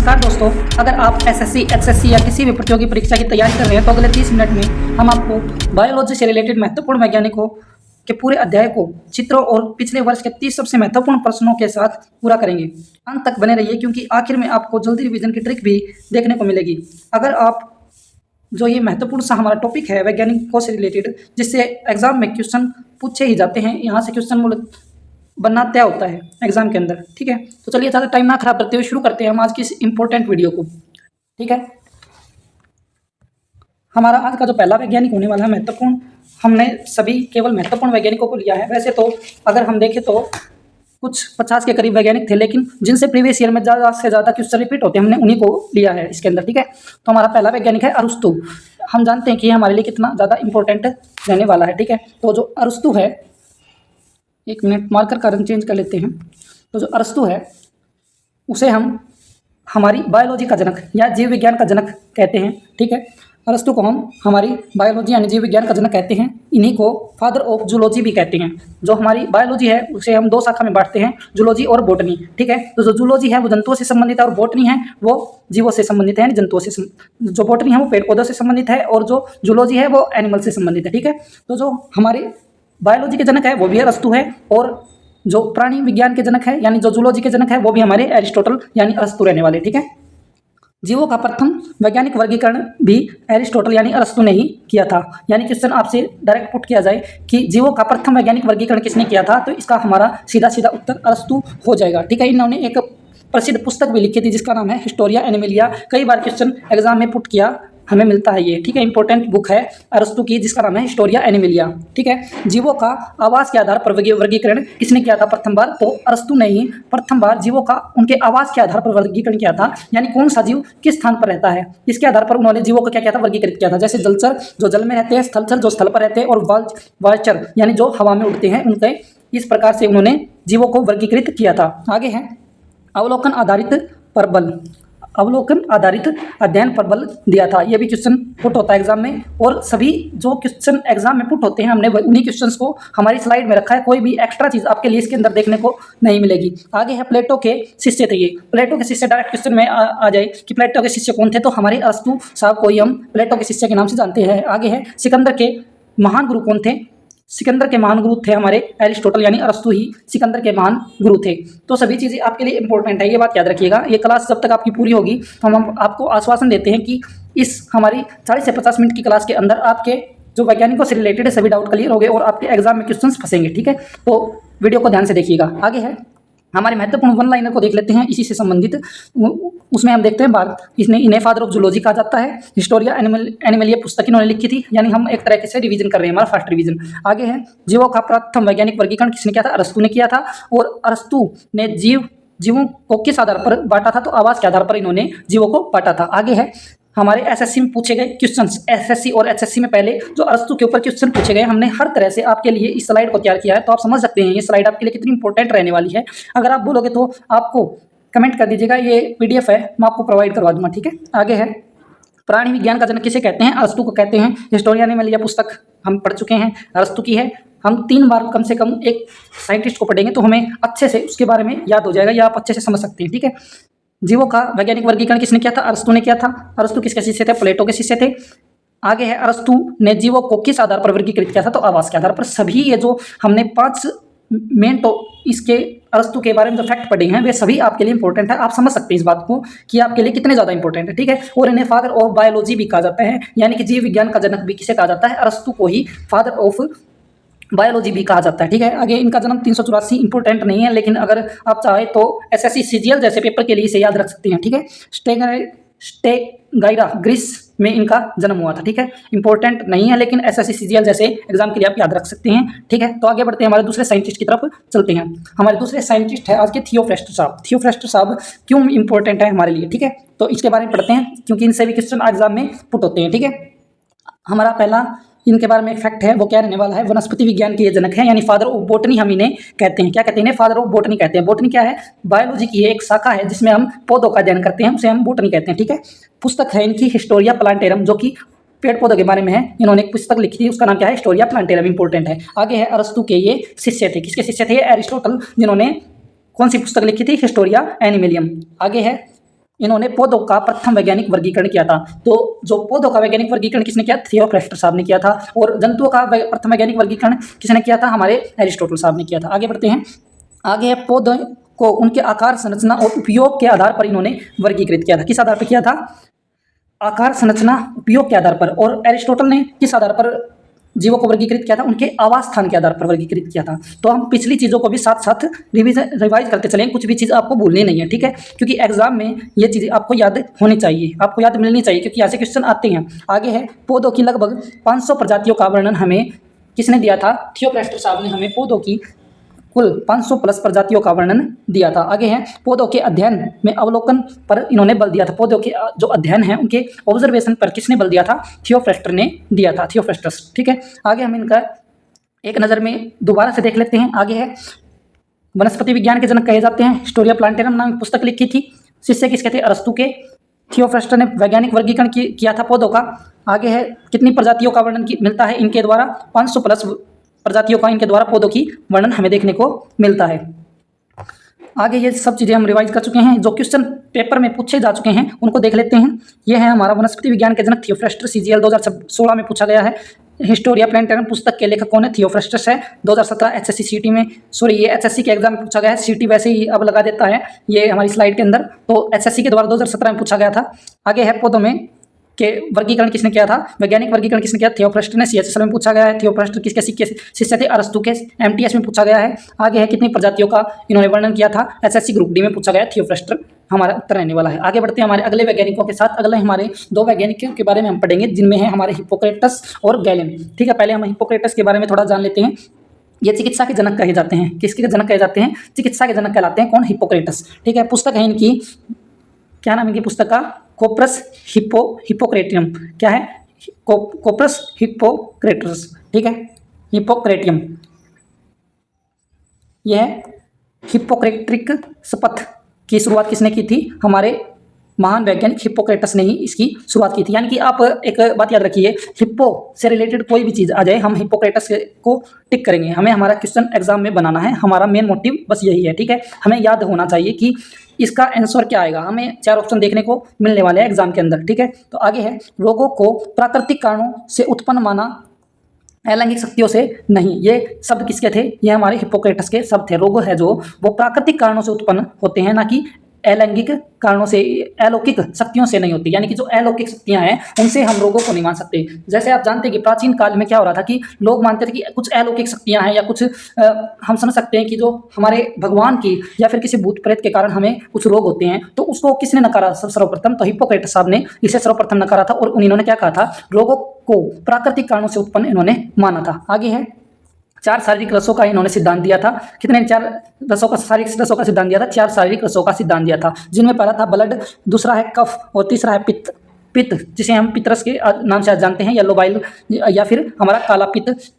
नमस्कार दोस्तों, अगर आप एसएससी, एचएससी या किसी भी प्रतियोगी परीक्षा की तैयारी कर रहे हैं तो अगले 30 मिनट में हम आपको बायोलॉजी से रिलेटेड महत्वपूर्ण वैज्ञानिकों के पूरे अध्याय को चित्रों और पिछले वर्ष के 30 सबसे महत्वपूर्ण प्रश्नों के साथ पूरा करेंगे। अंत तक बने रहिए क्योंकि आखिर में आपको जल्दी रिवीजन की ट्रिक भी देखने को मिलेगी। अगर आप जो ये महत्वपूर्ण सा हमारा टॉपिक है वैज्ञानिकों से रिलेटेड, जिससे एग्जाम में क्वेश्चन पूछे ही जाते हैं, यहाँ से क्वेश्चन मूल बनना तय होता है एग्जाम के अंदर। ठीक है, तो चलिए ज़्यादा टाइम ना खराब करते हुए शुरू करते हैं हम आज की इस इंपॉर्टेंट वीडियो को। ठीक है, हमारा आज का जो पहला वैज्ञानिक होने वाला है महत्वपूर्ण, हमने सभी केवल महत्वपूर्ण वैज्ञानिकों को लिया है। वैसे तो अगर हम देखें तो कुछ 50 के करीब वैज्ञानिक थे, लेकिन जिनसे प्रीवियस ईयर में ज़्यादा से ज़्यादा क्वेश्चन रिपीट होते हैं हमने उन्हीं को लिया है इसके अंदर। ठीक है, तो हमारा पहला वैज्ञानिक है अरस्तु। हम जानते हैं कि हमारे लिए कितना ज़्यादा इंपॉर्टेंट रहने वाला है। ठीक है, तो जो अरस्तु है, एक मिनट मार्कर का रंग चेंज कर लेते हैं। तो जो अरस्तु है उसे हम हमारी बायोलॉजी का जनक या जीव विज्ञान का जनक कहते हैं। ठीक है, अरस्तु को हम हमारी बायोलॉजी यानी जीव विज्ञान का जनक कहते हैं। इन्हीं को फादर ऑफ जूलॉजी भी कहते हैं। जो हमारी बायोलॉजी है उसे हम दो शाखा में बांटते हैं, जूलॉजी और बॉटनी। ठीक है, तो जो जूलॉजी है वो जंतुओं से संबंधित है और बॉटनी है वो जीवों से संबंधित है, यानी जंतुओं से। जो बॉटनी है वो पेड़ पौधों से संबंधित है और जो जूलॉजी है वो एनिमल से संबंधित है। ठीक है, तो जो हमारे बायोलॉजी के जनक है वो भी अरस्तु है, और जो प्राणी विज्ञान के जनक है यानी जो जूलॉजी के जनक है वो भी हमारे एरिस्टोटल यानी अरस्तु रहने वाले। ठीक है, जीवों का प्रथम वैज्ञानिक वर्गीकरण भी एरिस्टोटल यानी अरस्तु ने ही किया था। यानी क्वेश्चन आपसे डायरेक्ट पुट किया जाए कि जीवों का प्रथम वैज्ञानिक वर्गीकरण किसने किया था, तो इसका हमारा सीधा सीधा उत्तर अरस्तु हो जाएगा। ठीक है, इन्होंने एक प्रसिद्ध पुस्तक भी लिखी थी जिसका नाम है हिस्टोरिया एनिमलिया। कई बार क्वेश्चन एग्जाम में पुट किया हमें मिलता है ये। ठीक है, इंपॉर्टेंट बुक है अरस्तु की जिसका नाम है हिस्टोरिया एनिमलिया। ठीक है, जीवों का आवास के आधार पर वर्गीकरण किसने किया था प्रथम बार, तो अरस्तु ने ही प्रथम बार जीवों का उनके आवास के आधार पर वर्गीकरण किया था। यानी कौन सा जीव किस स्थान पर रहता है इसके आधार पर उन्होंने जीवों को क्या किया था, वर्गीकृत किया था। जैसे जलचर जो जल में रहते हैं, स्थलचर जो स्थल पर रहते हैं, और वालचर यानी जो हवा में उड़ते हैं, उनके इस प्रकार से उन्होंने जीवों को वर्गीकृत किया था। आगे है अवलोकन आधारित प्रबल, अवलोकन आधारित अध्ययन पर बल दिया था। यह भी क्वेश्चन पुट होता है एग्जाम में, और सभी जो क्वेश्चन एग्जाम में पुट होते हैं हमने उन्हीं क्वेश्चंस को हमारी स्लाइड में रखा है। कोई भी एक्स्ट्रा चीज आपके लिए इसके अंदर देखने को नहीं मिलेगी। आगे है प्लेटो के शिष्य थे ये। प्लेटो के शिष्य डायरेक्ट क्वेश्चन में आ जाए कि प्लेटो के शिष्य कौन थे, तो हमारे अरस्तु साहब को ही हम प्लेटो के शिष्य के नाम से जानते हैं। आगे है सिकंदर के महान गुरु कौन थे, सिकंदर के महान गुरु थे हमारे एरिस्टोटल यानी अरस्तु ही सिकंदर के महान गुरु थे। तो सभी चीज़ें आपके लिए इंपॉर्टेंट है, ये बात याद रखिएगा। ये क्लास जब तक आपकी पूरी होगी तो हम आपको आश्वासन देते हैं कि इस हमारी 40 से 50 मिनट की क्लास के अंदर आपके जो वैज्ञानिकों से रिलेटेड है सभी डाउट क्लियर हो गए और आपके एग्जाम में क्वेश्चन फंसेंगे। ठीक है, तो वीडियो को ध्यान से देखिएगा। आगे है हमारे महत्वपूर्ण वन लाइनर को देख लेते हैं इसी से संबंधित। उसमें हम देखते हैं बात, इसने इन्हें फादर ऑफ जूलॉजी कहा जाता है। हिस्टोरिया एनिमलिया पुस्तक इन्होंने लिखी थी, यानी हम एक तरह से रिवीजन कर रहे हैं, हमारा फर्स्ट रिवीजन। आगे है जीवों का प्रथम वैज्ञानिक वर्गीकरण किसने किया था, अरस्तु ने किया था। और अरस्तु ने जीवों को किस आधार पर बांटा था, तो आवास के आधार पर इन्होंने जीवों को बांटा था। आगे है हमारे एसएससी में पूछे गए क्वेश्चंस, एसएससी और एचएससी में पहले जो अरस्तु के ऊपर क्वेश्चन पूछे गए, हमने हर तरह से आपके लिए इस स्लाइड को तैयार किया है। तो आप समझ सकते हैं ये स्लाइड आपके लिए कितनी इंपॉर्टेंट रहने वाली है। अगर आप बोलोगे तो आपको कमेंट कर दीजिएगा, ये पीडीएफ है मैं आपको प्रोवाइड करवा दूंगा। ठीक है, आगे है प्राणी विज्ञान का जनक किसे कहते हैं, अरस्तु को कहते हैं। हिस्टोरिया एनिमलिया पुस्तक हम पढ़ चुके हैं, अरस्तु की है। हम 3 बार कम से कम एक साइंटिस्ट को पढ़ेंगे तो हमें अच्छे से उसके बारे में याद हो जाएगा, या आप अच्छे से समझ सकते हैं। ठीक है, जीवों का वैज्ञानिक वर्गीकरण किसने किया था, अरस्तु ने किया था। अरस्तु किसके शिष्य थे, प्लेटो के शिष्य थे। आगे है अरस्तु ने जीवों को किस आधार पर वर्गीकृत किया था, तो आवास के आधार पर। सभी ये जो हमने 5 मेन तो इसके अरस्तु के बारे में जो फैक्ट पढ़े हैं वे सभी आपके लिए इंपॉर्टेंट है। आप समझ सकते हैं इस बात को कि आपके लिए कितने ज़्यादा इंपॉर्टेंट है। ठीक है, और इन्हें फादर ऑफ बायोलॉजी भी कहा जाता है, यानी कि जीव विज्ञान का जनक भी किसे कहा जाता है, अरस्तु को ही फादर ऑफ बायोलॉजी भी कहा जाता है। ठीक है, आगे इनका जन्म 384 इंपॉर्टेंट नहीं है, लेकिन अगर आप चाहे तो एसएससी सीजीएल जैसे पेपर के लिए इसे याद रख सकते हैं। ठीक है, स्टेगाइरा ग्रीस में इनका जन्म हुआ था। ठीक है, इंपॉर्टेंट नहीं है लेकिन एसएससी सीजीएल जैसे एग्जाम के लिए आप याद रख सकते हैं। ठीक है, तो आगे बढ़ते हैं, हमारे दूसरे साइंटिस्ट की तरफ चलते हैं। हमारे दूसरे साइंटिस्ट है आज के थियोफ्रास्टस साहब। थियोफ्रास्टस साहब क्यों इंपॉर्टेंट है हमारे लिए, ठीक है, तो इसके बारे में पढ़ते हैं क्योंकि इनसे भी क्वेश्चन एग्जाम में पुट होते हैं। ठीक है, हमारा पहला इनके बारे में एक फैक्ट है, वो क्या रहने वाला है, वनस्पति विज्ञान के ये जनक है, यानी फादर ऑफ बोटनी हम इन्हें कहते हैं। क्या कहते हैं इन्हें, फादर ऑफ बोटनी कहते हैं। बोटनी क्या है, बायोलॉजी की एक शाखा है जिसमें हम पौधों का अध्ययन करते हैं, उसे हम बोटनी कहते हैं। ठीक है, पुस्तक है इनकी हिस्टोरिया प्लांटेरम, जो कि पेड़ पौधों के बारे में है। इन्होंने एक पुस्तक लिखी थी, उसका नाम क्या है, हिस्टोरिया प्लांटेरम, इंपॉर्टेंट है। आगे है अरस्तु के ये शिष्य थे, किसके शिष्य थे, एरिस्टोटल, जिन्होंने कौन सी पुस्तक लिखी थी, हिस्टोरिया एनिमलियम। आगे है इन्होंने पौधों का प्रथम वैज्ञानिक वर्गीकरण किया था। तो जो पौधों का वैज्ञानिक वर्गीकरण किसने किया? थियोफ्रास्टर साहब ने किया था। और जंतुओं का प्रथम वैज्ञानिक वर्गीकरण किसने किया था? हमारे एरिस्टोटल साहब ने किया था। आगे बढ़ते हैं। आगे है पौधों को उनके आकार, संरचना और उपयोग के आधार पर इन्होंने वर्गीकृत किया था। किस आधार पर किया था? आकार, संरचना, उपयोग के आधार पर। और एरिस्टोटल ने किस आधार पर जीवों को वर्गीकृत किया था? उनके आवास स्थान के आधार पर वर्गीकृत किया था। तो हम पिछली चीज़ों को भी साथ साथ रिवाइज करते चलें, कुछ भी चीज़ आपको भूलनी नहीं है, ठीक है? क्योंकि एग्जाम में ये चीज़ें आपको याद होनी चाहिए, आपको याद मिलनी चाहिए, क्योंकि ऐसे क्वेश्चन आते हैं। आगे है पौधों की लगभग 500 प्रजातियों का वर्णन हमें किसने दिया था? थियोफ्रास्टर साहब ने हमें पौधों की कुल 500 प्लस प्रजातियों का वर्णन दिया था। आगे है पौधों के अध्ययन में अवलोकन पर इन्होंने बल दिया था। पौधों के जो अध्ययन है उनके ऑब्जर्वेशन पर किसने बल दिया था? थियोफ्रास्टर ने दिया था, थियोफ्रास्टस, ठीक है? आगे हम इनका एक नज़र में दोबारा से देख लेते हैं। आगे है वनस्पति विज्ञान के जनक कहे जाते हैं। हिस्टोरिया प्लांटेरम नाम की पुस्तक लिखी थी। शिष्य किसके थे? अरस्तु के। थियोफ्रास्टर ने वैज्ञानिक वर्गीकरण किया था पौधों का। आगे है कितनी प्रजातियों का वर्णन मिलता है इनके द्वारा? 500 प्लस प्रजातियों का इनके द्वारा पौधों की वर्णन हमें देखने को मिलता है। आगे ये सब चीज़ें हम रिवाइज कर चुके हैं। जो क्वेश्चन पेपर में पूछे जा चुके हैं उनको देख लेते हैं। ये है हमारा वनस्पति विज्ञान के जनक थियोफ्रास्टर, CGL 2016 में पूछा गया है। हिस्टोरिया प्लांटेरम पुस्तक के लेखक कौन है? थियोफ्रास्टस है। 2017 HSC CT में, सॉरी ये HSC के एग्जाम में पूछा गया है। CT वैसे ही अब लगा देता है ये हमारी स्लाइड के अंदर, तो HSC के द्वारा 2017 में पूछा गया था। आगे है पौधों में के वर्गीकरण किसने किया था? वैज्ञानिक वर्गीकरण किसने किया? थियोफ्रास्टर ने। CHSL में पूछा गया है। थियोफ्रास्टर किसके शिष्य थे? अरस्तु के। MTS में पूछा गया है। आगे है कितनी प्रजातियों का इन्होंने वर्णन किया था? SSC ग्रुप D में पूछा गया है। थियोफ्रास्टर हमारा उत्तर रहने वाला है। आगे बढ़ते हैं हमारे अगले वैज्ञानिकों के साथ। अगले हमारे दो वैज्ञानिकों के बारे में हम पढ़ेंगे, जिनमें है हमारे हिप्पोक्रेटस और गैलेन, ठीक है? पहले हम हिप्पोक्रेटस के बारे में थोड़ा जान लेते हैं। ये चिकित्सा के जनक कहे जाते हैं। किसके जनक कहे जाते हैं? चिकित्सा के जनक कहलाते हैं। कौन? हिप्पोक्रेटस, ठीक है? पुस्तक है इनकी, क्या नाम है इनकी पुस्तक का? कोप्रस हिप्पोक्रेटियम। क्या है? कोप्रस हिप्पोक्रेटस, ठीक है? हिप्पोक्रेटियम। यह हिप्पोक्रेटिक शपथ की शुरुआत किसने की थी? हमारे महान वैज्ञानिक हिप्पोक्रेटस ने ही इसकी शुरुआत की थी। यानी कि आप एक बात याद रखिए, हिप्पो से रिलेटेड कोई भी चीज़ आ जाए हम हिप्पोक्रेटस को टिक करेंगे। हमें हमारा क्वेश्चन एग्जाम में बनाना है, हमारा मेन मोटिव बस यही है, ठीक है? हमें याद होना चाहिए कि इसका आंसर क्या आएगा। हमें 4 ऑप्शन देखने को मिलने वाले हैं एग्जाम के अंदर, ठीक है? तो आगे है रोगों को प्राकृतिक कारणों से उत्पन्न माना, अलैंगिक शक्तियों से नहीं। ये शब्द किसके थे? ये हमारे हिप्पोक्रेटस के शब्द थे। रोग है जो वो प्राकृतिक कारणों से उत्पन्न होते हैं, ना कि अलैंगिक कारणों से, अलौकिक शक्तियों से नहीं होती। यानी कि जो अलौकिक शक्तियां हैं उनसे हम रोगों को नहीं मान सकते। जैसे आप जानते हैं कि प्राचीन काल में क्या हो रहा था कि लोग मानते थे कि कुछ अलौकिक शक्तियां हैं या कुछ हम समझ सकते हैं कि जो हमारे भगवान की या फिर किसी भूत प्रेत के कारण हमें कुछ रोग होते हैं। तो उसको किसने नकारा सर्वप्रथम? तो हिप्पोक्रेटस साहब ने इसे सर्वप्रथम नकारा था। और इन्होंने क्या कहा था? रोगों को प्राकृतिक कारणों से उत्पन्न इन्होंने माना था। आगे है 4 शारीरिक रसों का इन्होंने सिद्धांत दिया था। कितने? 4 रसों का, शारीरिक रसों का सिद्धांत दिया था। 4 शारीरिक रसों का सिद्धांत दिया था, जिनमें पहला था ब्लड, दूसरा है कफ और तीसरा है पित्त। पित्त जिसे हम पितरस के नाम से जानते हैं, येलो बाइल या फिर हमारा काला पित्त।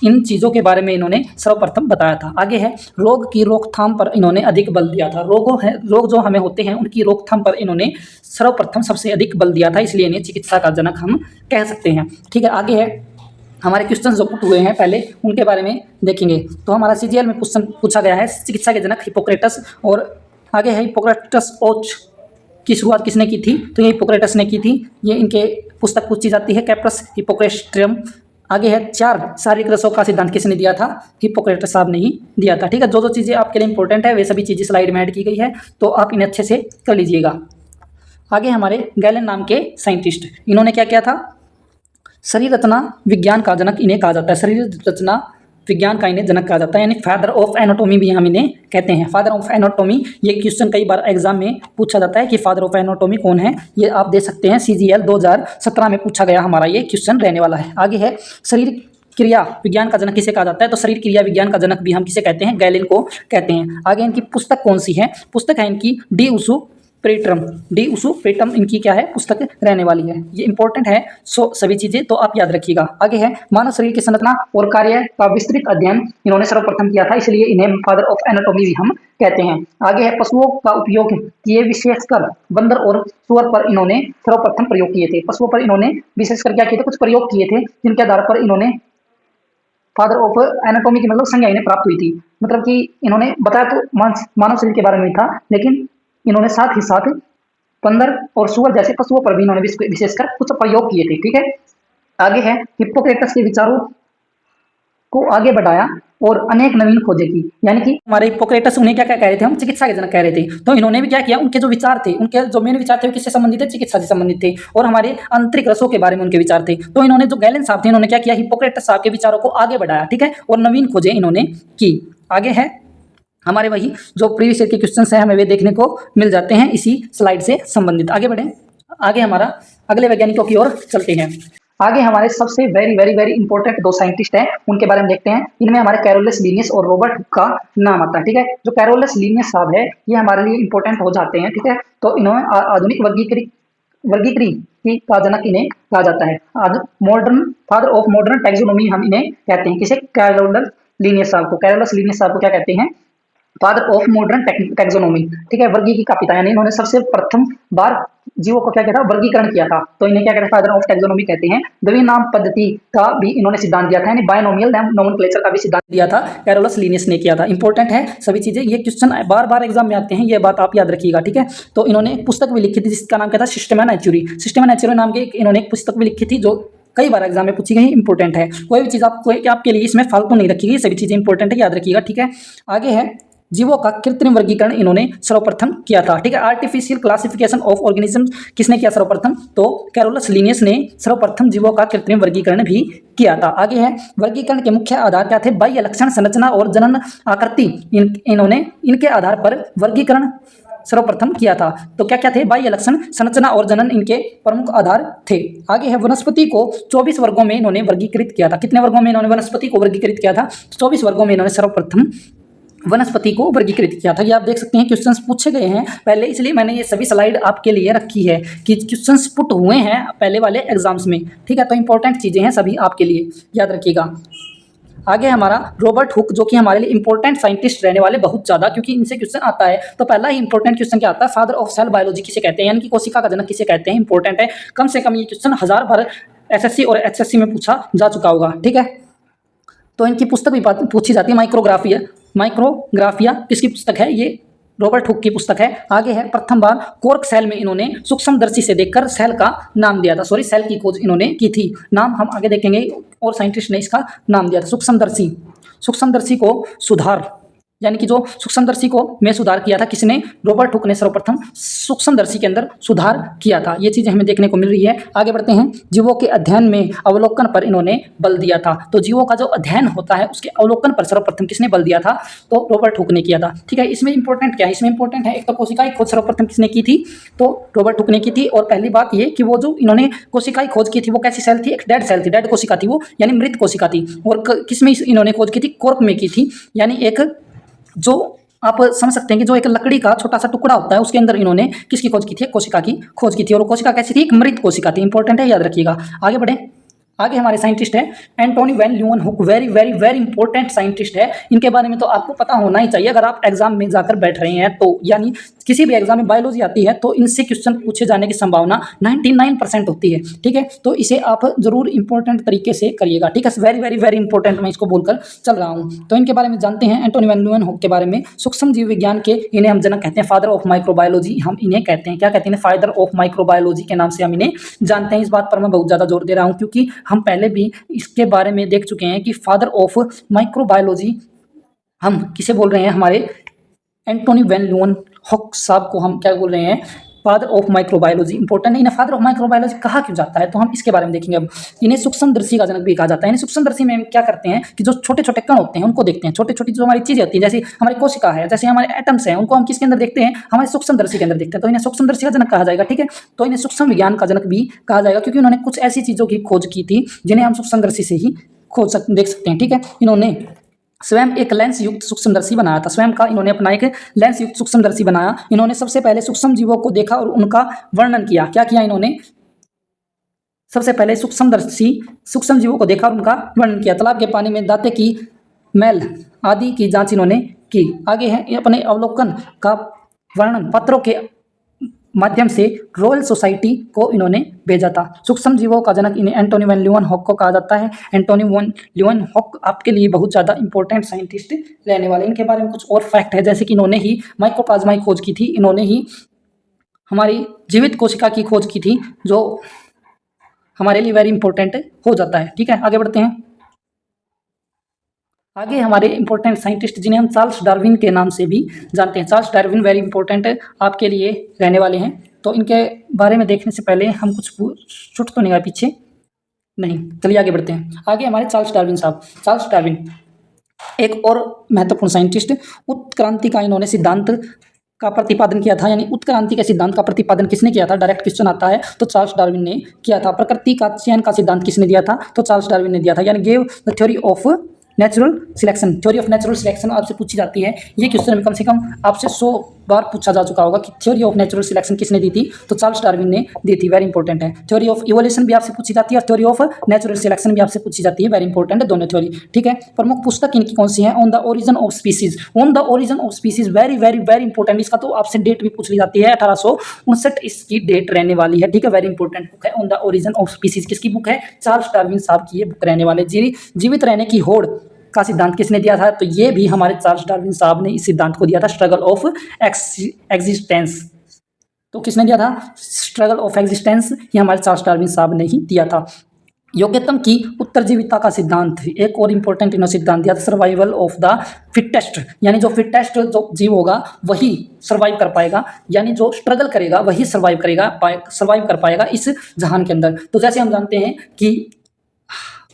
इन चीज़ों के बारे में इन्होंने सर्वप्रथम बताया था। आगे है रोग की रोकथाम पर इन्होंने अधिक बल दिया था। रोग जो हमें होते हैं उनकी रोकथाम पर इन्होंने सर्वप्रथम सबसे अधिक बल दिया था, इसलिए इन्हें चिकित्सा का जनक हम कह सकते हैं, ठीक है? आगे है हमारे क्वेश्चन जो पुट हुए हैं पहले उनके बारे में देखेंगे। तो हमारा CGL में क्वेश्चन पूछा गया है चिकित्सा के जनक हिप्पोक्रेटस। और आगे है हिप्पोक्रेटस ओच की शुरुआत किसने की थी? तो ये हिप्पोक्रेटस ने की थी। ये इनके पुस्तक पूछी जाती है, कैप्रस हिप्पोक्रेस्ट्रियम। आगे है 4 शारीरिक रसों का सिद्धांत किसने दिया था? हिप्पोक्रेटस साहब ने ही दिया था, ठीक है? जो चीज़ें आपके लिए इंपॉर्टेंट है वे सभी चीज़ें स्लाइड में ऐड की गई है, तो आप इन्हें अच्छे से कर लीजिएगा। आगे हमारे गैलेन नाम के साइंटिस्ट, इन्होंने क्या किया था? शरीर रचना विज्ञान का जनक इन्हें कहा जाता है। शरीर रचना विज्ञान का इन्हें जनक कहा जाता है, यानी फादर ऑफ एनाटॉमी भी हम इन्हें कहते हैं। फादर ऑफ एनाटॉमी, ये क्वेश्चन कई बार एग्जाम में पूछा जाता है कि फादर ऑफ एनाटॉमी कौन है। ये आप दे सकते हैं, CGL 2017 में पूछा गया हमारा ये क्वेश्चन रहने वाला है। आगे है शरीर क्रिया विज्ञान का जनक किसे कहा जाता है? तो शरीर क्रिया विज्ञान का जनक भी हम किसे कहते हैं? गैलेन को कहते हैं। आगे इनकी पुस्तक कौन सी है? पुस्तक है इनकी डी उसु प्रेटम इनकी क्या है? पुस्तक रहने वाली है। ये इंपॉर्टेंट है सभी चीजें, तो आप याद रखिएगा। आगे है मानव शरीर की संरचना और कार्य का विस्तृत अध्ययन इन्होंने सर्वप्रथम किया था, इसलिए इन्हें फादर ऑफ एनाटॉमी भी हम कहते हैं। आगे है पशुओं का उपयोग किए, विशेषकर बंदर और सुअर पर इन्होंने सर्वप्रथम प्रयोग किए थे। पशुओं पर इन्होंने विशेषकर क्या किए थे? कुछ प्रयोग किए थे, जिनके आधार पर इन्होंने फादर ऑफ एनाटॉमी की मतलब संज्ञा इन्हें प्राप्त हुई थी। मतलब कि इन्होंने बताया तो मानव शरीर के बारे में था, लेकिन इन्होंने साथ ही साथ बंदर और सूअर जैसे पशुओं पर भी इन्होंने विशेषकर कुछ प्रयोग किए थे। ठीक है, आगे है हिप्पोक्रेटस के विचारों को आगे बढ़ाया और अनेक नवीन खोजें की। यानी कि हमारे हिप्पोक्रेटस उन्हें क्या क्या कह रहे थे, हम चिकित्सा के जनक कह रहे थे। तो इन्होंने भी क्या किया, उनके जो विचार थे, उनके जो मेन विचार थे वो किससे संबंधित थे, चिकित्सा से संबंधित थे। और हमारे आंतरिक रसों के बारे में उनके विचार थे। तो इन्होंने जो गैलेन साहब थे, इन्होंने क्या किया, हिप्पोक्रेटस साहब के विचारों को आगे बढ़ाया। ठीक है, और नवीन खोजें इन्होंने की। आगे है हमारे वही जो प्रीवियस ईयर के क्वेश्चन है, हमें वे देखने को मिल जाते हैं इसी स्लाइड से संबंधित। आगे बढ़े, आगे हमारा अगले वैज्ञानिकों की ओर चलते हैं। आगे हमारे सबसे वेरी वेरी वेरी इंपॉर्टेंट दो साइंटिस्ट हैं, उनके बारे में देखते हैं। इनमें हमारे कैरोलस लीनियस और रॉबर्ट हुक का नाम आता है। ठीक है, जो कैरोलस लीनियस साहब है, ये हमारे लिए इंपॉर्टेंट हो जाते हैं। ठीक है, तो इन्होंने आधुनिक वर्गीकरण की का जनक इन्हें कहा जाता है। आज modern father of modern taxonomy हम इन्हें कहते हैं। किसे, कैरोलस लीनियस साहब को। कैरोलस लीनियस साहब को क्या कहते हैं, फादर ऑफ मॉडर्न टैक्सोनॉमी। ठीक है, वर्गीकरण का पिता, यानी इन्होंने सबसे प्रथम बार जीवों को क्या कहता है, वर्गीकरण किया था। तो इन्हें क्या कहते हैं, फादर ऑफ टैक्सोनॉमी कहते हैं। द्विनाम नाम पद्धति का भी इन्होंने सिद्धांत दिया था, यानी बायनोमियल नोमेनक्लेचर का भी सिद्धांत दिया था, कैरोलस लीनियस ने किया था। इंपॉर्टेंट है सभी चीजें, ये क्वेश्चन बार बार एग्जाम में आते हैं, ये बात आप याद रखिएगा। ठीक है, तो इन्होंने एक पुस्तक भी लिखी थी जिसका नाम क्या था, सिस्टेमा नेचुरी। सिस्टेमा नेचुरी नाम के इन्होंने एक पुस्तक भी लिखी थी जो कई बार एग्जाम में पूछी गई, इंपॉर्टेंट है। कोई भी चीज आपके लिए इसमें फालतू नहीं रखी गई, सभी चीजें इंपॉर्टेंट है, याद रखिएगा। ठीक है, आगे है जीवों का कृत्रिम वर्गीकरण इन्होंने सर्वप्रथम किया था। ठीक है, आर्टिफिशियल क्लासिफिकेशन ऑफ ऑर्गेनिज्म किसने किया सर्वप्रथम, तो कैरोलस लीनियस ने सर्वप्रथम जीवों का कृत्रिम वर्गीकरण भी किया था। आगे है वर्गीकरण के मुख्य आधार क्या थे, बाह्य लक्षण, संरचना और जनन आकृति। इन्होंने इनके आधार पर वर्गीकरण सर्वप्रथम किया था। तो क्या क्या थे, बाह्य लक्षण, संरचना और जनन इनके प्रमुख आधार थे। आगे है वनस्पति को 24 वर्गों में इन्होंने वर्गीकृत किया था। कितने वर्गों में इन्होंने वनस्पति को वर्गीकृत किया था, 24 वर्गों में इन्होंने सर्वप्रथम वनस्पति को वर्गीकृत किया था। ये आप देख सकते हैं क्वेश्चंस पूछे गए हैं पहले, इसलिए मैंने ये सभी स्लाइड आपके लिए रखी है कि क्वेश्चंस पुट हुए हैं पहले वाले एग्जाम्स में। ठीक है, तो इंपॉर्टेंट चीजें हैं सभी आपके लिए, याद रखिएगा। आगे हमारा रॉबर्ट हुक, जो कि हमारे लिए इंपॉर्टेंट साइंटिस्ट रहने वाले बहुत ज़्यादा, क्योंकि इनसे क्वेश्चन आता है। तो पहला ही इंपॉर्टेंट क्वेश्चन क्या आता है, फादर ऑफ सेल बायोलॉजी किसे कहते हैं, यानी कि कोशिका का जनक किसे कहते हैं, इंपॉर्टेंट है। कम से कम ये क्वेश्चन 1000 बार एसएससी और एचएससी में पूछा जा चुका होगा। ठीक है, तो इनकी पुस्तक भी पूछी जाती है, माइक्रोग्राफिया किसकी पुस्तक है, ये रॉबर्ट हुक की पुस्तक है। आगे है प्रथम बार कोर्क सेल में इन्होंने सूक्ष्मदर्शी से देखकर सेल का नाम दिया था, सेल की खोज इन्होंने की थी। नाम हम आगे देखेंगे और साइंटिस्ट ने इसका नाम दिया था सूक्ष्मदर्शी। सूक्ष्मदर्शी को सुधार, यानी कि जो सूक्ष्मदर्शी को में सुधार किया था किसने, रॉबर्ट हुक ने सर्वप्रथम सूक्ष्मदर्शी के अंदर सुधार किया था। ये चीजें हमें देखने को मिल रही है। आगे बढ़ते हैं, जीवों के अध्ययन में अवलोकन पर इन्होंने बल दिया था। तो जीवों का जो अध्ययन होता है उसके अवलोकन पर सर्वप्रथम किसने बल दिया था, तो रॉबर्ट हुक ने किया था। ठीक है, इसमें इंपॉर्टेंट क्या है, इसमें इंपॉर्टेंट है एक तो कोशिकाएं खोज सर्वप्रथम किसने की थी, तो रॉबर्ट हुक ने की थी। और पहली बात ये कि वो जो इन्होंने कोशिकाएं खोज की थी वो कैसी सेल थी, एक डेड सेल थी, डेड कोशिका थी वो, यानी मृत कोशिका थी। और किसमें इन्होंने खोज की थी, कोर्क में की थी, यानी एक जो आप समझ सकते हैं कि जो एक लकड़ी का छोटा सा टुकड़ा होता है उसके अंदर इन्होंने किसकी खोज की थी, कोशिका की खोज की थी। और कोशिका कैसी थी, एक मृत कोशिका थी। इंपॉर्टेंट है, याद रखिएगा। आगे बढ़े, आगे हमारे साइंटिस्ट है Antonie van Leeuwenhoek, very very very important scientist है। इनके बारे में तो आपको पता होना ही चाहिए अगर आप एग्जाम में जाकर बैठ रहे हैं तो, यानी किसी भी एग्जाम में बायोलॉजी आती है तो इनसे क्वेश्चन पूछे जाने की संभावना 99% होती है। ठीक है, तो इसे आप जरूर इंपॉर्टेंट तरीके से करिएगा। ठीक है, वेरी वेरी वेरी इंपॉर्टेंट, मैं इसको बोलकर चल रहा हूँ। तो इनके बारे में जानते हैं, एंटोनी वैन ल्यूवन हुक के बारे में। सूक्ष्म जीव विज्ञान के इन्हें हम जनक कहते हैं, फादर ऑफ माइक्रोबायोलॉजी हम इन्हें कहते हैं। क्या कहते हैं, फादर ऑफ माइक्रोबायोलॉजी के नाम से हम इन्हें जानते हैं। इस बात पर मैं बहुत ज़्यादा जोर दे रहा हूँ क्योंकि हम पहले भी इसके बारे में देख चुके हैं कि फादर ऑफ माइक्रोबायोलॉजी हम किसे बोल रहे हैं, हमारे एंटोनी वैन ल्यूवन हुक साहब को हम क्या बोल रहे हैं, फादर ऑफ माइक्रोबायोलॉजी। इंपॉर्टेंट है, इन्हें फादर ऑफ माइक्रोबायोलॉजी कहा क्यों जाता है, तो हम इसके बारे में देखेंगे। अब इन्हें सूक्ष्मदर्शी का जनक भी कहा जाता है। इन्हें सूक्ष्मदर्शी में क्या करते हैं कि जो छोटे छोटे कण होते हैं उनको देखते हैं, छोटी छोटी जो हमारी चीजें होती हैं, जैसे हमारी कोशिका है, जैसे हमारे एटम्स हैं, उनको हम किसके अंदर देखते हैं, हमारे सूक्ष्मदर्शी के अंदर देखते हैं। तो इन्हें सूक्ष्मदर्शी का जनक कहा जाएगा। ठीक है, तो इन्हें सूक्ष्म विज्ञान का जनक भी कहा जाएगा क्योंकि उन्होंने कुछ ऐसी चीजों की खोज की थी जिन्हें हम सूक्ष्मदर्शी से ही देख सकते हैं। ठीक है, इन्होंने स्वयं एक लेंस युक्त सूक्ष्मदर्शी बनाया था, स्वयं का इन्होंने अपना एक लेंस युक्त सूक्ष्मदर्शी बनाया। इन्होंने सबसे पहले सूक्ष्म जीवों को देखा और उनका वर्णन किया। क्या किया इन्होंने, सबसे पहले सूक्ष्म जीवों को देखा और उनका वर्णन किया। तालाब के पानी में दांते की मैल आदि की जांच इन्होंने की। आगे है अपने अवलोकन का वर्णन पत्रों के माध्यम से रॉयल सोसाइटी को इन्होंने भेजा था। सूक्ष्म जीवों का जनक इन्हें एंटोनी वैन ल्यूवन हुक को कहा जाता है। एंटोनी वैन ल्यूवन हुक आपके लिए बहुत ज़्यादा इंपॉर्टेंट साइंटिस्ट रहने वाले। इनके बारे में कुछ और फैक्ट है, जैसे कि इन्होंने ही माइकोप्लाज्मा की खोज की थी, इन्होंने ही हमारी जीवित कोशिका की खोज की थी, जो हमारे लिए वेरी इंपॉर्टेंट हो जाता है। ठीक है, आगे बढ़ते हैं। आगे हमारे इंपॉर्टेंट साइंटिस्ट जिन्हें हम चार्ल्स डार्विन के नाम से भी जानते हैं। चार्ल्स डार्विन वेरी इंपॉर्टेंट आपके लिए रहने वाले हैं। तो इनके बारे में देखने से पहले हम कुछ छूट तो नहीं गए पीछे, नहीं, चलिए आगे बढ़ते हैं। आगे हमारे चार्ल्स डार्विन साहब। चार्ल्स डार्विन एक और महत्वपूर्ण साइंटिस्ट, उत्क्रांति का इन्होंने सिद्धांत का प्रतिपादन किया था। यानी उत्क्रांति के सिद्धांत का प्रतिपादन किसने किया था? डायरेक्ट क्वेश्चन आता है तो चार्ल्स डार्विन ने किया था। प्रकृति का चयन का सिद्धांत किसने दिया था? तो चार्ल्स डार्विन ने दिया था। यानी gave the theory of natural selection. Theory of natural selection आपसे पूछी जाती है। ये क्वेश्चन में कम से कम आपसे 100 बार पूछा जा चुका होगा कि थ्योरी ऑफ नेचुरल सिलेक्शन किसने दी थी? तो चार्ल्स डार्विन ने दी थी, वेरी इंपॉर्टेंट है। थ्योरी ऑफ इवोल्यूशन भी आपसे पूछी जाती है और थ्योरी ऑफ नेचुरल सिलेक्शन भी आपसे पूछी जाती है, वेरी इंपॉर्टेंट है दोनों थ्योरी। ठीक है, प्रमुख पुस्तक इनकी कौन सी है? On the origin of species. On the origin of species very very very important. इसका तो आपसे डेट भी पूछ ली जाती है, 1859 इसकी डेट रहने वाली है। ठीक है, वेरी इंपॉर्टेंट बुक है on the origin of species. किसकी बुक है? चार्ल्स डार्विन साहब की ये बुक रहने वाले। जीवित रहने की होड़ का सिद्धांत किसने दिया था? तो ये भी हमारे चार्ल्स डार्विन साहब ने इस सिद्धांत को दिया था, स्ट्रगल ऑफ एग्जिस्टेंस। तो किसने दिया था? स्ट्रगल ऑफ एग्जिस्टेंस, ये हमारे चार्ल्स डार्विन साहब ने ही दिया था। योग्यतम की उत्तरजीविता का सिद्धांत, एक और इंपॉर्टेंट इन्होंने सिद्धांत दिया था, सर्वाइवल ऑफ द फिटेस्ट। यानी जो फिटेस्ट जो जीव होगा वही सर्वाइव कर पाएगा, यानी जो स्ट्रगल करेगा वही सर्वाइव कर पाएगा इस जहान के अंदर। तो जैसे हम जानते हैं कि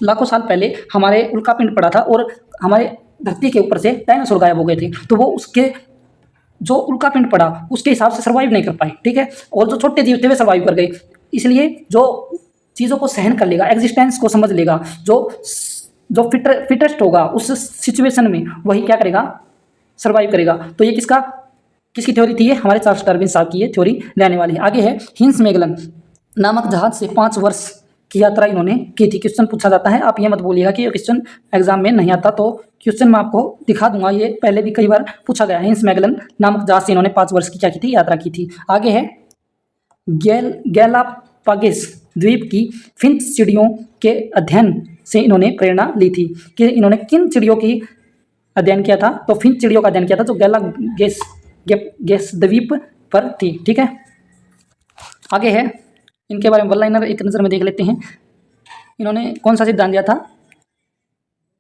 लाखों साल पहले हमारे उल्कापिंड पड़ा था और हमारे धरती के ऊपर से डायनासोर गायब हो गए थे, तो वो उसके जो उल्कापिंड पड़ा उसके हिसाब से सर्वाइव नहीं कर पाए। ठीक है, और जो छोटे जीव थे वे सर्वाइव कर गए। इसलिए जो चीज़ों को सहन कर लेगा, एग्जिस्टेंस को समझ लेगा, जो फिटेस्ट होगा उस सिचुएशन में वही क्या करेगा? सर्वाइव करेगा। तो ये किसकी थ्योरी थी? ये हमारे चार्ल्स डार्विन साहब की ये थ्योरी रहने वाली है। आगे है, हिंस मैगलन नामक जहाज से 5 वर्ष की यात्रा इन्होंने की थी। क्वेश्चन पूछा जाता है, आप ये मत बोलिएगा कि ये क्वेश्चन एग्जाम में नहीं आता, तो क्वेश्चन मैं आपको दिखा दूंगा, ये पहले भी कई बार पूछा गया है। हिंस मैगलन नामक जहाज से इन्होंने 5 वर्ष की क्या की थी? यात्रा की थी। आगे है, गैलापागोस द्वीप की फिंच चिड़ियों के अध्ययन से इन्होंने प्रेरणा ली थी। कि इन्होंने किन चिड़ियों की अध्ययन किया था? तो फिंच चिड़ियों का अध्ययन किया था, जो गैलापागोस द्वीप पर थी। ठीक है, आगे है, इनके बारे में वन लाइनर एक नज़र में देख लेते हैं। इन्होंने कौन सा सिद्धांत दिया था?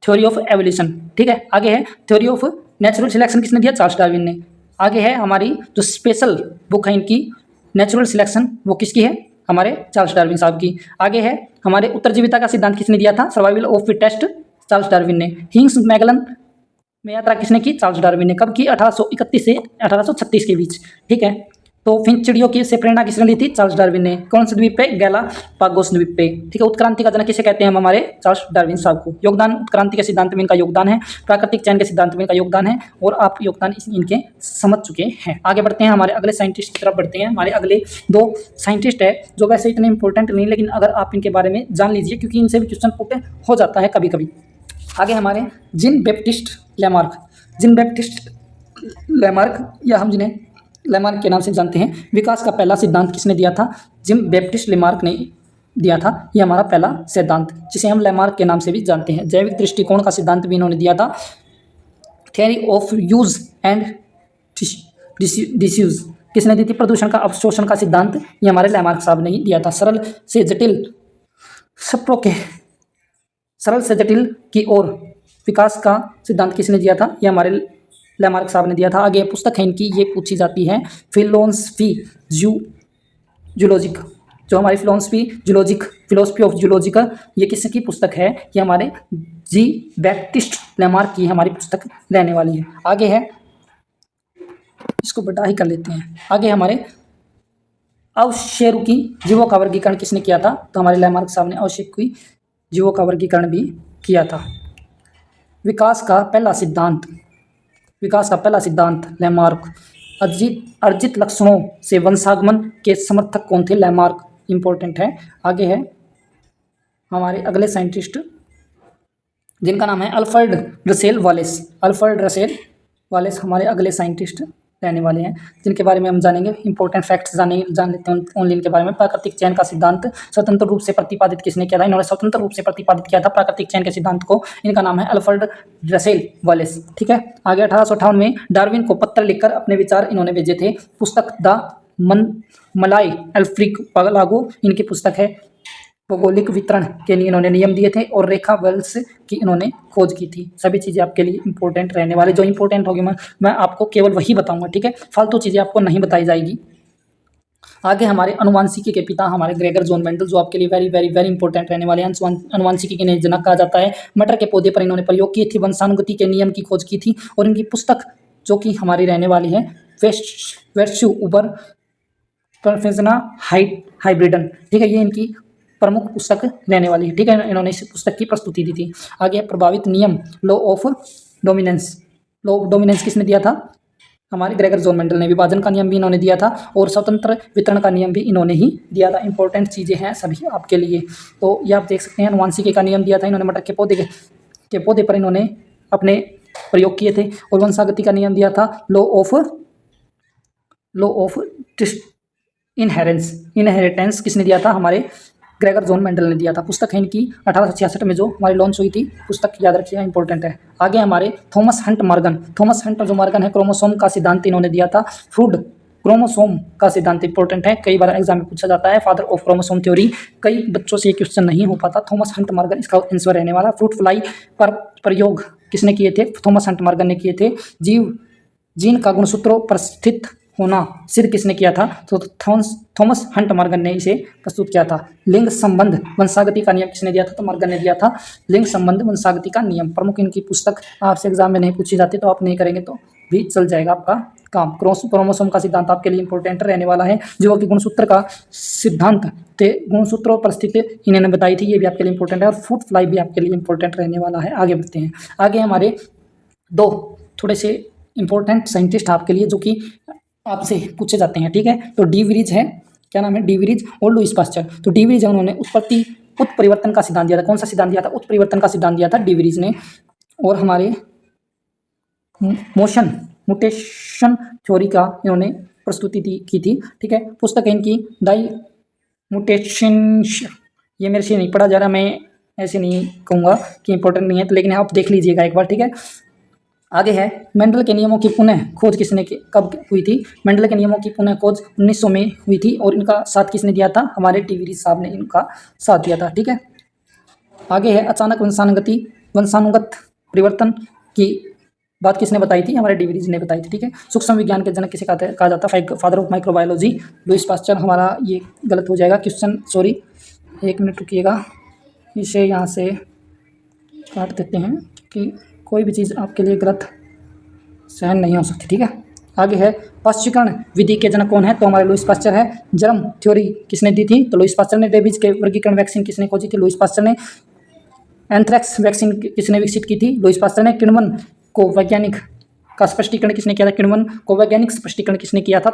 Theory of evolution. ठीक है, आगे है, थ्योरी ऑफ नेचुरल सिलेक्शन किसने दिया? चार्ल्स डार्विन ने। आगे है हमारी जो स्पेशल बुक है इनकी, नेचुरल सिलेक्शन, वो किसकी है? हमारे चार्ल्स डार्विन साहब की। आगे है हमारे उत्तरजीविता का सिद्धांत किसने दिया था? Survival of fittest, Charles Darwin ने। हिंस मैगलन में यात्रा किसने की? चार्ल्स डार्विन ने। कब की? 1831 से 1836 के बीच। ठीक है, तो फिंच चिड़ियों की से प्रेरणा किसने ली थी? चार्ल्स डार्विन ने। कौन से द्वीप पे? गैलापागोस द्वीप पे। ठीक है, उत्क्रांति का जनक किसे कहते हैं? हम हमारे चार्ल्स डार्विन साहब को। योगदान, उत्क्रांति के सिद्धांत में इनका योगदान है, प्राकृतिक चयन के सिद्धांत में इनका योगदान है, और आप योगदान इनके समझ चुके हैं। आगे बढ़ते हैं, हमारे अगले साइंटिस्ट की तरफ बढ़ते हैं। हमारे अगले 2 साइंटिस्ट है जो वैसे इतने इंपॉर्टेंट नहीं, लेकिन अगर आप इनके बारे में जान लीजिए क्योंकि इनसे भी क्वेश्चन पुट हो जाता है कभी कभी। आगे हमारे Jean Baptiste Lamarck. Jean Baptiste Lamarck, या हम जिन्हें लेमार्क के नाम से जानते हैं। विकास का पहला सिद्धांत किसने दिया था? जिम बैप्टिस्ट लेमार्क ने दिया था। ये हमारा पहला सिद्धांत, जिसे हम लेमार्क के नाम से भी जानते हैं। जैविक दृष्टिकोण का सिद्धांत भी इन्होंने दिया था। Theory of use and disuse किसने दी थी? प्रदूषण का अवशोषण का सिद्धांत ये हमारे लेमार्क साहब ने ही दिया था। सरल से जटिल की ओर विकास का सिद्धांत किसने दिया था? ये हमारे लेमार्क साहब ने दिया था। आगे पुस्तक है इनकी, ये पूछी जाती है, फिलोसफी जूलॉजिक। जो हमारी फिलोसफी ऑफ जूलॉजिक, ये किसकी पुस्तक है? ये हमारे जी बैप्टिस्ट लेमार्क की हमारी पुस्तक रहने वाली है। आगे है, इसको बड़ा ही कर लेते हैं। आगे हमारे अवशेरुकी जीवों का वर्गीकरण किसने किया था? तो हमारे लेमार्क साहब ने अवशेरुकी जीवों का वर्गीकरण भी किया था। विकास का पहला सिद्धांत लेमार्क। अर्जित लक्षणों से वंशागमन के समर्थक कौन थे? लेमार्क, इंपॉर्टेंट है। आगे है हमारे अगले साइंटिस्ट जिनका नाम है अल्फ्रेड रसेल वालेस हमारे अगले साइंटिस्ट रहने वाले हैं, जिनके बारे में हम जानेंगे। इंपॉर्टेंट फैक्ट्स जान लेते हैं ओनली इनके बारे में। प्राकृतिक चयन का सिद्धांत स्वतंत्र रूप से प्रतिपादित किसने किया था? इन्होंने स्वतंत्र रूप से प्रतिपादित किया था प्राकृतिक चयन के सिद्धांत को। इनका नाम है अल्फ्रेड रसेल वालेस। ठीक है, आगे 1858 में डार्विन को पत्र लिखकर अपने विचार इन्होंने भेजे थे। पुस्तक द मलाय एल्फ्रिक लागो, इनकी पुस्तक है। भौगोलिक वितरण के लिए इन्होंने नियम दिए थे और रेखा वेल्स की इन्होंने खोज की थी। सभी चीज़ें आपके लिए इंपॉर्टेंट रहने वाले, जो इंपॉर्टेंट होगी मैं आपको केवल वही बताऊंगा, ठीक है, फालतू चीज़ें आपको नहीं बताई जाएगी। आगे हमारे अनुवांशिकी के पिता हमारे ग्रेगर जॉन मेंडल, जो आपके लिए वेरी वेरी वेरी इंपॉर्टेंट रहने वाले हैं। अनुवांशिकी के जनक कहा जाता है। मटर के पौधे पर इन्होंने प्रयोग किए थे, वंशानुगति के नियम की खोज की थी और इनकी पुस्तक जो कि हमारी रहने वाली है वेस्चु उबर परफेजना हाइब्रिडन, ठीक है, ये इनकी प्रमुख पुस्तक रहने वाली है, ठीक है। इन्होंने इस पुस्तक की प्रस्तुति दी थी। आगे प्रभावित नियम, law of dominance. Law of dominance किसने दिया था? हमारे ग्रेगर जॉन मेंडल ने। विभाजन का नियम भी इन्होंने दिया था और स्वतंत्र वितरण का नियम भी इन्होंने ही दिया था। इंपॉर्टेंट चीज़ें हैं सभी आपके लिए। तो ये आप देख सकते हैं, अनुवांशिकी का नियम दिया था इन्होंने, मटर के पौधे पर इन्होंने अपने प्रयोग किए थे और वंशागति का नियम दिया था। लॉ ऑफ इनहेरिटेंस किसने दिया था? हमारे ग्रेगर जॉन मेंडल ने दिया था। पुस्तक है इनकी 1866 में जो हमारी लॉन्च हुई थी, पुस्तक याद रखिएगा, इंपॉर्टेंट है। आगे हमारे थॉमस हंट जो मॉर्गन है, क्रोमोसोम का सिद्धांत इन्होंने दिया था। फ्रूड क्रोमोसोम का सिद्धांत इंपॉर्टेंट है, कई बार एग्जाम में पूछा जाता है। फादर ऑफ क्रोमोसोम थ्योरी, कई बच्चों से ये क्वेश्चन नहीं हो पाता। थॉमस हंट मॉर्गन इसका आंसर रहने वाला। फ्रूट फ्लाई पर प्रयोग किसने किए थे? थॉमस हंट मॉर्गन ने किए थे। जीन का गुणसूत्रों पर स्थित होना सिद्ध किसने किया था? तो थॉमस हंट मॉर्गन ने इसे प्रस्तुत किया था। लिंग संबंध वंशागति का नियम किसने दिया था? तो मॉर्गन ने दिया था। लिंग संबंध वंशागति का नियम, प्रमुख इनकी पुस्तक। आपसे एग्जाम में नहीं पूछी जाती तो आप नहीं करेंगे तो भी चल जाएगा आपका काम। क्रोमोसोम का सिद्धांत आपके लिए इंपॉर्टेंट रहने वाला है। जो कि गुणसूत्र का सिद्धांत गुणसूत्रों पर स्थित इन्होंने बताई थी, ये भी आपके लिए इंपॉर्टेंट है। और फ्रूट फ्लाई भी आपके लिए इंपॉर्टेंट रहने वाला है। आगे बढ़ते हैं। आगे हमारे दो थोड़े से इंपॉर्टेंट साइंटिस्ट आपके लिए जो कि आपसे पूछे जाते हैं, ठीक है। तो डी विरीज है, क्या नाम है? डी विरीज और लुईस पास्चर। तो डी विरीज उन्होंने उत्परिवर्तन का सिद्धांत दिया था। कौन सा सिद्धांत दिया था? उत्परिवर्तन का सिद्धांत दिया था डी विरीज ने। और हमारे म्यूटेशन थ्योरी का इन्होंने प्रस्तुति की थी, ठीक है। पुस्तक है इनकी दाई म्यूटेशन। ये मेरे से नहीं पढ़ा जा रहा, मैं ऐसे नहीं कहूँगा कि इंपॉर्टेंट नहीं है, तो लेकिन आप देख लीजिएगा एक बार, ठीक है। आगे है मेंडल के नियमों की पुनः खोज किसने की, कब हुई थी? मेंडल के नियमों की पुनः खोज 1900 में हुई थी और इनका साथ किसने दिया था? हमारे डी विरीज साहब ने इनका साथ दिया था, ठीक है। आगे है अचानक वंशानुगत परिवर्तन की बात किसने बताई थी? हमारे डी विरीज ने बताई थी, ठीक है। सूक्ष्म विज्ञान के जनक किसे कहा जाता है? Father of microbiology Lewis pasture. हमारा ये गलत हो जाएगा क्वेश्चन, सॉरी, एक मिनट रुकिएगा, इसे यहाँ से काट देते हैं कि कोई भी चीज़ आपके लिए गलत सहन नहीं हो सकती, ठीक है। आगे है पाश्चीकरण विधि के जनक कौन है? तो हमारे लुईस पास्चर है। जर्म थ्योरी किसने दी थी? तो लुईस पास्चर ने। रेबीज के वर्गीकरण वैक्सीन किसने खोजी थी? लुईस पास्चर ने। एंथ्रेक्स वैक्सीन किसने विकसित की थी? लुईस पास्चर ने। किण्वन को वैज्ञानिक का स्पष्टीकरण किसने किया था? किण्वन को वैज्ञानिक स्पष्टीकरण किसने किया था?